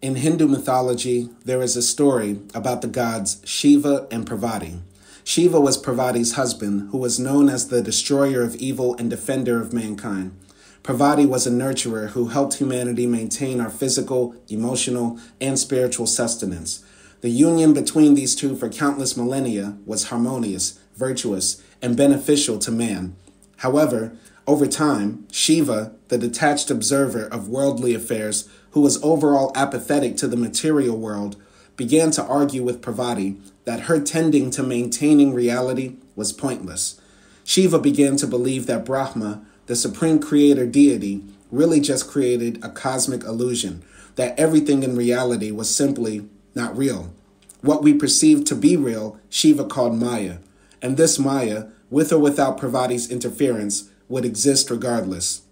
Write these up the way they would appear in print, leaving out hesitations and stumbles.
In Hindu mythology, there is a story about the gods Shiva and Parvati. Shiva was Parvati's husband, who was known as the destroyer of evil and defender of mankind. Parvati was a nurturer who helped humanity maintain our physical, emotional, and spiritual sustenance. The union between these two for countless millennia was harmonious, virtuous, and beneficial to man. However, over time, Shiva, the detached observer of worldly affairs, who was overall apathetic to the material world, began to argue with Parvati that her tending to maintaining reality was pointless. Shiva began to believe that Brahma, the supreme creator deity, really just created a cosmic illusion, that everything in reality was simply not real. What we perceived to be real, Shiva called Maya, and this Maya, with or without Parvati's interference, would exist regardless.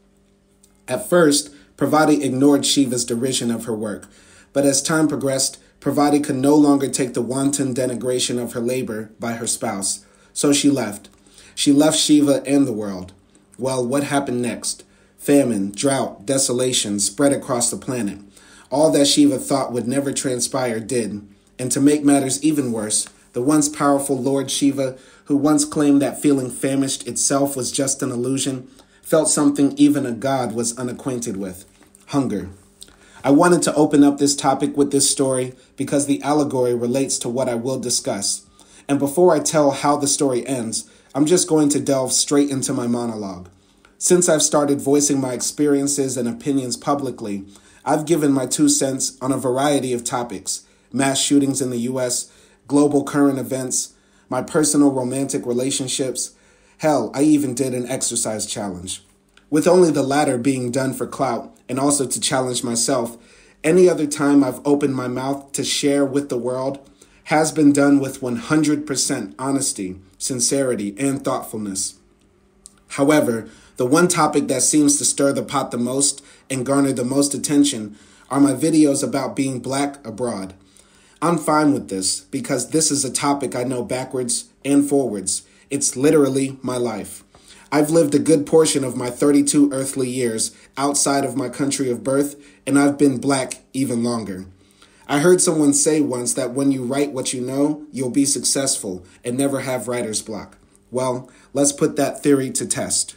At first, Parvati ignored Shiva's derision of her work, but as time progressed, Parvati could no longer take the wanton denigration of her labor by her spouse, so she left. She left Shiva and the world. Well, what happened next? Famine, drought, desolation spread across the planet. All that Shiva thought would never transpire did, and to make matters even worse, the once powerful Lord Shiva, who once claimed that feeling famished itself was just an illusion, felt something even a god was unacquainted with: hunger. I wanted to open up this topic with this story because the allegory relates to what I will discuss. And before I tell how the story ends, I'm just going to delve straight into my monologue. Since I've started voicing my experiences and opinions publicly, I've given my 2 cents on a variety of topics: mass shootings in the U.S., global current events, my personal romantic relationships. Hell, I even did an exercise challenge. With only the latter being done for clout and also to challenge myself, any other time I've opened my mouth to share with the world has been done with 100% honesty, sincerity, and thoughtfulness. However, the one topic that seems to stir the pot the most and garner the most attention are my videos about being Black abroad. I'm fine with this because this is a topic I know backwards and forwards. It's literally my life. I've lived a good portion of my 32 earthly years outside of my country of birth, and I've been Black even longer. I heard someone say once that when you write what you know, you'll be successful and never have writer's block. Well, let's put that theory to test.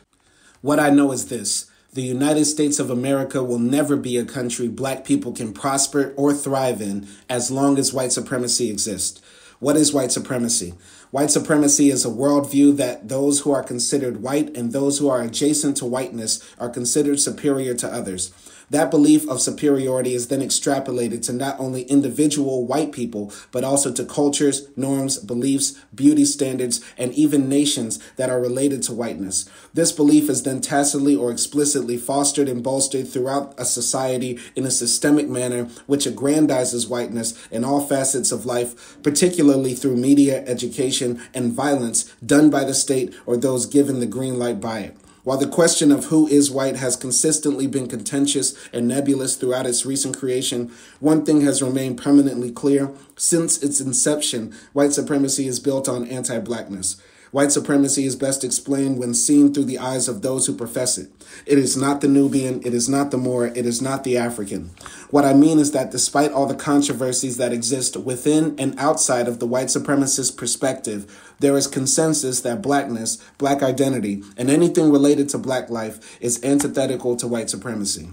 What I know is this: the United States of America will never be a country Black people can prosper or thrive in as long as white supremacy exists. What is white supremacy? White supremacy is a worldview that those who are considered white and those who are adjacent to whiteness are considered superior to others. That belief of superiority is then extrapolated to not only individual white people, but also to cultures, norms, beliefs, beauty standards, and even nations that are related to whiteness. This belief is then tacitly or explicitly fostered and bolstered throughout a society in a systemic manner which aggrandizes whiteness in all facets of life, particularly through media, education, and violence done by the state or those given the green light by it. While the question of who is white has consistently been contentious and nebulous throughout its recent creation, one thing has remained permanently clear. Since its inception, white supremacy is built on anti-Blackness. White supremacy is best explained when seen through the eyes of those who profess it. It is not the Nubian, it is not the Moor, it is not the African. What I mean is that despite all the controversies that exist within and outside of the white supremacist perspective, there is consensus that Blackness, Black identity, and anything related to Black life is antithetical to white supremacy.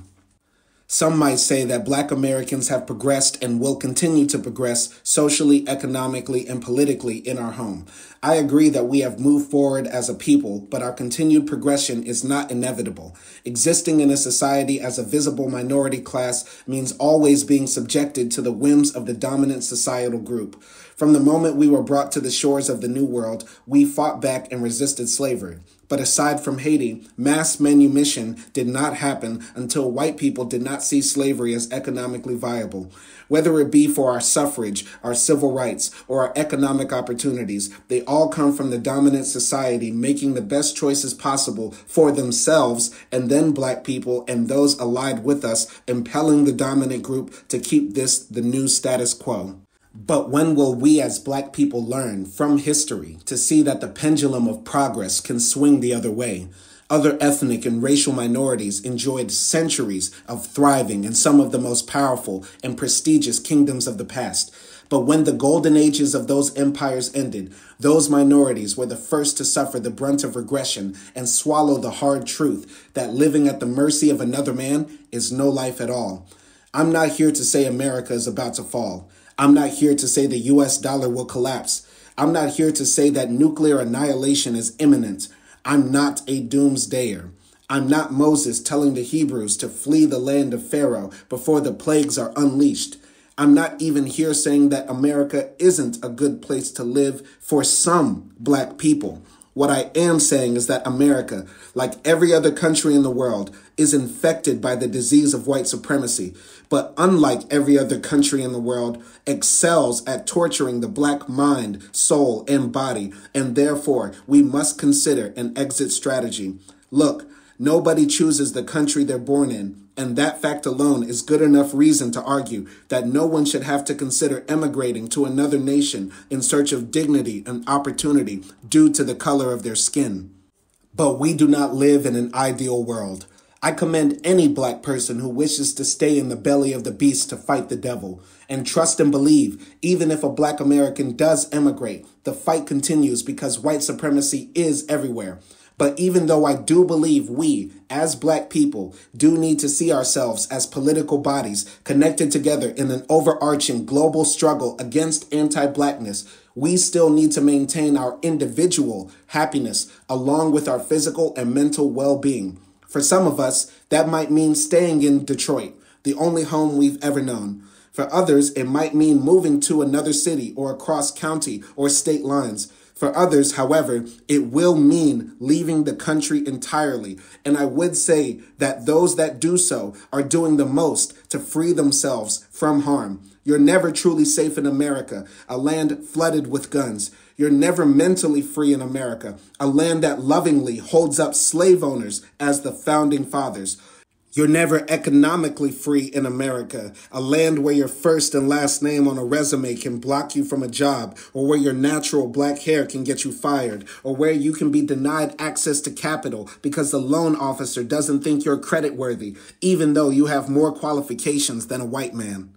Some might say that Black Americans have progressed and will continue to progress socially, economically, and politically in our home. I agree that we have moved forward as a people, but our continued progression is not inevitable. Existing in a society as a visible minority class means always being subjected to the whims of the dominant societal group. From the moment we were brought to the shores of the New World, we fought back and resisted slavery. But aside from Haiti, mass manumission did not happen until white people did not see slavery as economically viable. Whether it be for our suffrage, our civil rights, or our economic opportunities, they all come from the dominant society making the best choices possible for themselves and then Black people and those allied with us, impelling the dominant group to keep this the new status quo. But when will we as Black people learn from history to see that the pendulum of progress can swing the other way? Other ethnic and racial minorities enjoyed centuries of thriving in some of the most powerful and prestigious kingdoms of the past. But when the golden ages of those empires ended, those minorities were the first to suffer the brunt of regression and swallow the hard truth that living at the mercy of another man is no life at all. I'm not here to say America is about to fall. I'm not here to say the US dollar will collapse. I'm not here to say that nuclear annihilation is imminent. I'm not a doomsdayer. I'm not Moses telling the Hebrews to flee the land of Pharaoh before the plagues are unleashed. I'm not even here saying that America isn't a good place to live for some black people. What I am saying is that America, like every other country in the world, is infected by the disease of white supremacy, but unlike every other country in the world, excels at torturing the black mind, soul, and body, and therefore we must consider an exit strategy. Look, nobody chooses the country they're born in, and that fact alone is good enough reason to argue that no one should have to consider emigrating to another nation in search of dignity and opportunity due to the color of their skin. But we do not live in an ideal world. I commend any black person who wishes to stay in the belly of the beast to fight the devil, and trust and believe, even if a black American does emigrate, the fight continues because white supremacy is everywhere. But even though I do believe we, as black people, do need to see ourselves as political bodies connected together in an overarching global struggle against anti-blackness, we still need to maintain our individual happiness along with our physical and mental well-being. For some of us, that might mean staying in Detroit, the only home we've ever known. For others, it might mean moving to another city or across county or state lines. For others, however, it will mean leaving the country entirely. And I would say that those that do so are doing the most to free themselves from harm. You're never truly safe in America, a land flooded with guns. You're never mentally free in America, a land that lovingly holds up slave owners as the founding fathers. You're never economically free in America, a land where your first and last name on a resume can block you from a job, or where your natural black hair can get you fired, or where you can be denied access to capital because the loan officer doesn't think you're creditworthy, even though you have more qualifications than a white man.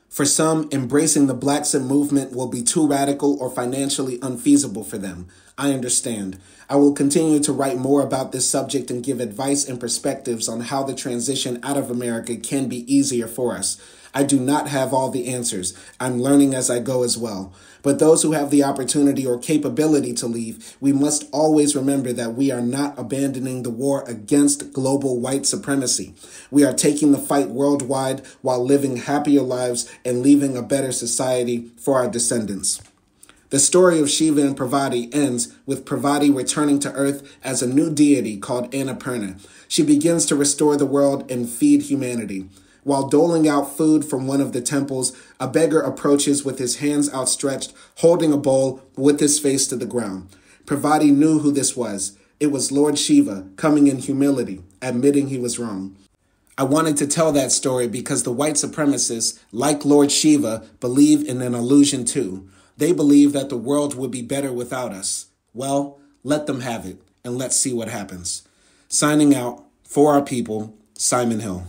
For some, embracing the BLAXIT movement will be too radical or financially unfeasible for them. I understand. I will continue to write more about this subject and give advice and perspectives on how the transition out of America can be easier for us. I do not have all the answers. I'm learning as I go as well. But those who have the opportunity or capability to leave, we must always remember that we are not abandoning the war against global white supremacy. We are taking the fight worldwide while living happier lives and leaving a better society for our descendants. The story of Shiva and Parvati ends with Parvati returning to Earth as a new deity called Annapurna. She begins to restore the world and feed humanity. While doling out food from one of the temples, a beggar approaches with his hands outstretched, holding a bowl with his face to the ground. Parvati knew who this was. It was Lord Shiva coming in humility, admitting he was wrong. I wanted to tell that story because the white supremacists, like Lord Shiva, believe in an illusion too. They believe that the world would be better without us. Well, let them have it, and let's see what happens. Signing out, for our people, Simon Hill.